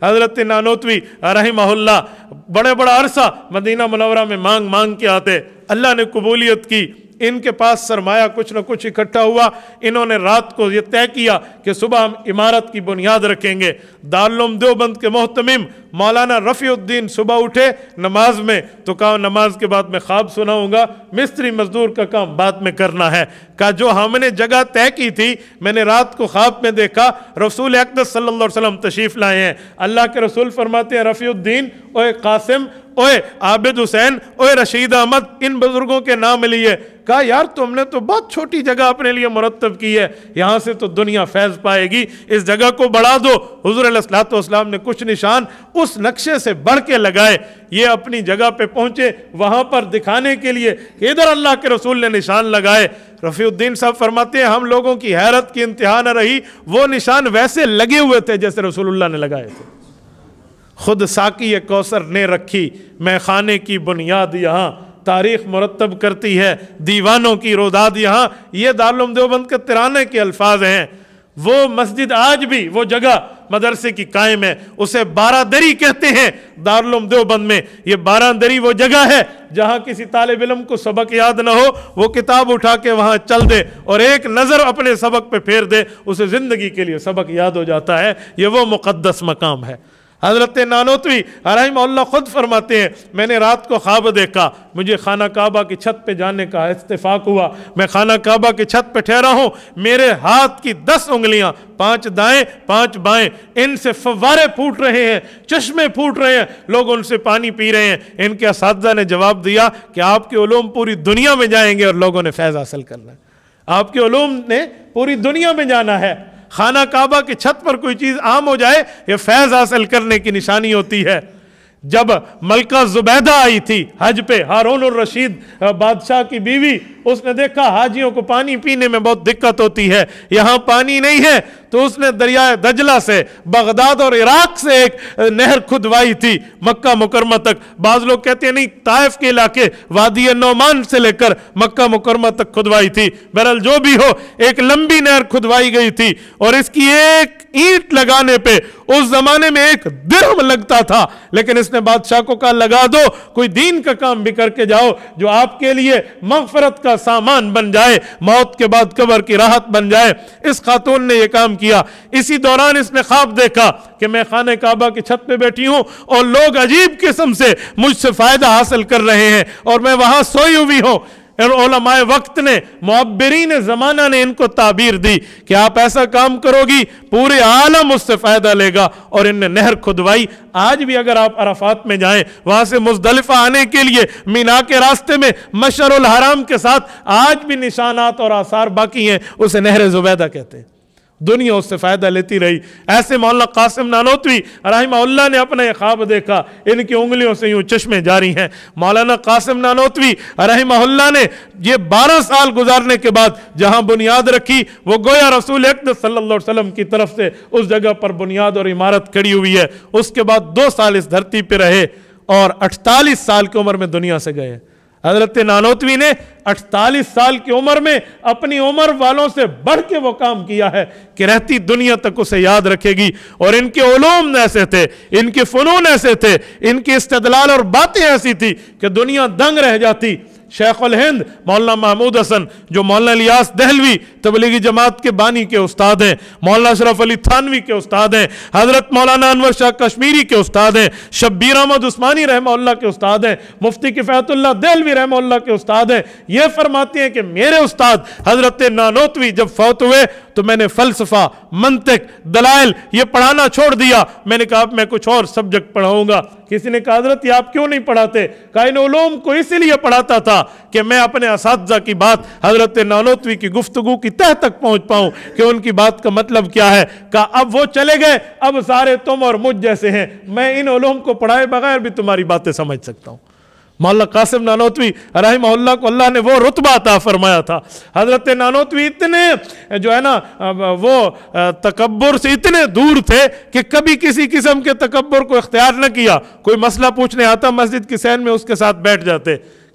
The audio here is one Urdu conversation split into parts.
حضرت نانوتوی رحمہullah بڑے بڑا عرصہ مدینہ منورہ میں مانگ مانگ کے آتے، اللہ نے قبولیت کی، ان کے پاس سرمایہ کچھ نہ کچھ اکٹھا ہوا، انہوں نے رات کو یہ طے کیا کہ صبح ہم عمارت کی بنیاد رکھیں گے۔ دارالعلوم دیوبند کے محتمم مولانا رفیع الدین صبح اٹھے نماز میں تو کہا نماز کے بعد میں خواب سناؤں گا، مستری مزدور کا کام بعد میں کرنا ہے۔ کہا جو ہم نے جگہ طے کی تھی میں نے رات کو خواب میں دیکھا رسول اقدس صلی اللہ علیہ وسلم تشریف لائے ہیں۔ اللہ کے رسول فرماتے ہیں رفیع الدین، اوے قاسم، اوے عابد حسین، اوے رشید احمد، ان بزرگوں کے نام لیے۔ کہا یار تم نے تو بہت چھوٹی جگہ اپنے لیے مرتب کی ہے، یہاں سے تو دنیا فیض پائے گی، اس جگہ کو بڑھا دو۔ حضور علیہ السلام نے کچھ نشان اس نقشے سے بڑھ کے لگائے، یہ اپنی جگہ پہ پہنچے وہاں پر دکھانے کے لیے کہ ادھر اللہ کے رسول نے نشان لگائے۔ رفیع الدین صاحب فرماتے ہیں ہم لوگوں کی حیرت کی انتہا نہ رہی، وہ نشان ویسے لگے ہوئے تھے جیسے رسول اللہ نے لگائے تھے۔ خود ساقی کوثر نے رکھی میں خانے کی بنیاد یہاں، تاریخ مرتب کرتی ہے دیوانوں کی روداد یہاں، یہ دارالعلوم دیوبند کے ترانے کے الفاظ ہیں۔ وہ مسجد آج بھی وہ جگہ مدرسے کی قائم ہے، اسے بارہ دری کہتے ہیں دارالعلوم دیوبند میں۔ یہ بارہ دری وہ جگہ ہے جہاں کسی طالب علم کو سبق یاد نہ ہو وہ کتاب اٹھا کے وہاں چل دے اور ایک نظر اپنے سبق پہ پھیر دے، اسے زندگی کے لیے سبق یاد ہو جاتا ہے۔ یہ وہ مقدس مقام ہے۔ حضرت نانوتوی رحمہ اللہ خود فرماتے ہیں میں نے رات کو خواب دیکھا، مجھے خانہ کعبہ کی چھت پہ جانے کا اتفاق ہوا، میں خانہ کعبہ کی چھت پہ ٹھہرا ہوں، میرے ہاتھ کی 10 انگلیاں، 5 دائیں 5 بائیں، ان سے فوارے پھوٹ رہے ہیں، چشمے پھوٹ رہے ہیں، لوگ ان سے پانی پی رہے ہیں۔ ان کے اساتذہ نے جواب دیا کہ آپ کے علوم پوری دنیا میں جائیں گے اور لوگوں نے فیض حاصل کرنا ہے، آپ کے علوم نے پوری دنیا میں جانا ہے۔ خانہ کعبہ کی چھت پر کوئی چیز عام ہو جائے یہ فیض حاصل کرنے کی نشانی ہوتی ہے۔ جب ملکہ زبیدہ آئی تھی حج پہ، ہارون الرشید بادشاہ کی بیوی، اس نے دیکھا حاجیوں کو پانی پینے میں بہت دقت ہوتی ہے، یہاں پانی نہیں ہے، تو اس نے دریائے دجلہ سے بغداد اور عراق سے ایک نہر کھدوائی تھی مکہ مکرمہ تک۔ بعض لوگ کہتے ہیں نہیں، طائف کے علاقے وادی نعمان سے لے کر مکہ مکرمہ تک کھدوائی تھی۔ بہرحال جو بھی ہو ایک لمبی نہر کھدوائی گئی تھی اور اس کی ایک اینٹ لگانے پہ اس زمانے میں 1 درہم لگتا تھا، لیکن اس نے بادشاہ کو کہا لگا دو، کوئی دین کا کام بھی کر کے جاؤ جو آپ کے لیے مغفرت کا سامان بن جائے، موت کے بعد قبر کی راحت بن جائے۔ اس خاتون نے یہ کام کیا۔ اسی دوران اس نے خواب دیکھا کہ میں خانہ کعبہ کی چھت پہ بیٹھی ہوں اور لوگ عجیب قسم سے مجھ سے فائدہ حاصل کر رہے ہیں اور میں وہاں سوئی ہوئی ہوں۔ علماء وقت نے، معبرین زمانہ نے ان کو تعبیر دی کہ آپ ایسا کام کرو گی پورے عالم اس سے فائدہ لے گا، اور ان نے نہر کھدوائی۔ آج بھی اگر آپ عرفات میں جائیں، وہاں سے مزدلفہ آنے کے لیے مینا کے راستے میں مشعر الحرام کے ساتھ آج بھی نشانات اور آثار باقی ہیں، اسے نہر زبیدہ کہتے ہیں۔ دنیا اس سے فائدہ لیتی رہی۔ ایسے مولانا قاسم نانوتوی رحمہ اللہ نے اپنا یہ خواب دیکھا، ان کی انگلیوں سے یوں چشمے جاری ہیں۔ مولانا قاسم نانوتوی رحمہ اللہ نے یہ 12 سال گزارنے کے بعد جہاں بنیاد رکھی، وہ گویا رسول اقدس صلی اللہ علیہ وسلم کی طرف سے اس جگہ پر بنیاد اور عمارت کھڑی ہوئی ہے۔ اس کے بعد 2 سال اس دھرتی پہ رہے اور 48 سال کی عمر میں دنیا سے گئے۔ حضرت نانوتوی نے 48 سال کی عمر میں اپنی عمر والوں سے بڑھ کے وہ کام کیا ہے کہ رہتی دنیا تک اسے یاد رکھے گی۔ اور ان کے علوم ایسے تھے، ان کے فنون ایسے تھے، ان کی استدلال اور باتیں ایسی تھی کہ دنیا دنگ رہ جاتی۔ شیخ الہند مولانا محمود حسن جو مولانا الیاس دہلوی تبلیغی جماعت کے بانی کے استاد ہیں، مولانا اشرف علی تھانوی کے استاد ہیں، حضرت مولانا انور شاہ کشمیری کے استاد ہیں، شبیر احمد عثمانی رحمہ اللہ کے استاد ہیں، مفتی کفایت اللہ دہلوی رحمہ اللہ کے استاد ہیں۔ یہ فرماتے ہیں کہ میرے استاد حضرت نانوتوی جب فوت ہوئے تو میں نے فلسفہ، منطق، دلائل یہ پڑھانا چھوڑ دیا، میں نے کہا اب میں کچھ اور سبجیکٹ پڑھاؤں گا۔ کسی نے کہا حضرت یہ آپ کیوں نہیں پڑھاتے؟ کہا ان علوم کو اسی لیے پڑھاتا تھا کہ میں اپنے اساتذہ کی بات حضرت نانوتوی کی گفتگو کی تہ تک پہنچ پاؤں کہ ان کی بات کا مطلب کیا ہے۔ کہا اب وہ چلے گئے، اب سارے تم اور مجھ جیسے ہیں، میں ان علوم کو پڑھائے بغیر بھی تمہاری باتیں سمجھ سکتا ہوں۔ مولانا قاسم نانوتوی رحمہ اللہ کو اللہ نے وہ رتبہ عطا فرمایا تھا۔ حضرت نانوتوی اتنے جو ہے نا وہ تکبر سے اتنے دور تھے کہ کبھی کسی قسم کے تکبر کو اختیار نہ کیا۔ کوئی مسئلہ پوچھنے آتا مسجد کی صحن میں اس کے ساتھ بیٹھ جاتے،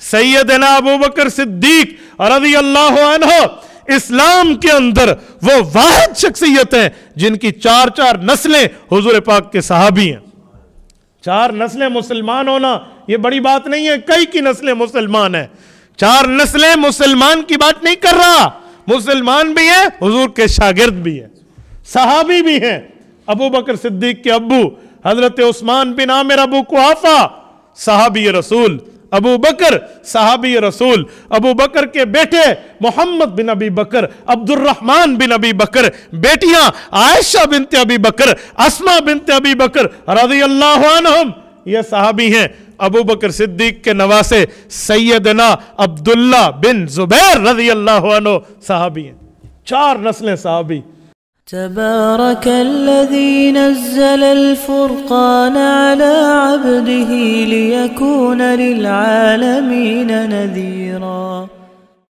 سیدنا ابو بکر صدیق رضی اللہ عنہ اسلام کے اندر وہ واحد شخصیت ہیں جن کی 4 نسلیں حضور پاک کے صحابی ہیں. 4 نسلیں مسلمان ہونا یہ بڑی بات نہیں ہے، کئی کی نسلیں مسلمان ہیں. 4 نسلیں مسلمان کی بات نہیں کر رہا، مسلمان بھی ہیں، حضور کے شاگرد بھی ہیں، صحابی بھی ہیں. ابو بکر صدیق کے ابو حضرت عثمان بن عامر ابو قحافہ صحابی رسول، ابو بکر صحابی رسول. ابو بکر کے بیٹے محمد بن ابی بکر، عبد الرحمن بن ابی بکر، بیٹیاں عائشہ بنت ابی بکر، اسماء بنت ابی بکر رضی اللہ عنہم، یہ صحابی ہیں. ابو بکر صدیق کے نواسے سیدنا عبداللہ بن زبیر رضی اللہ عنہ صحابی ہیں. 4 نسلیں صحابی. تبارك الذي نزل الفرقان على عبده ليكون للعالمين نذيرا.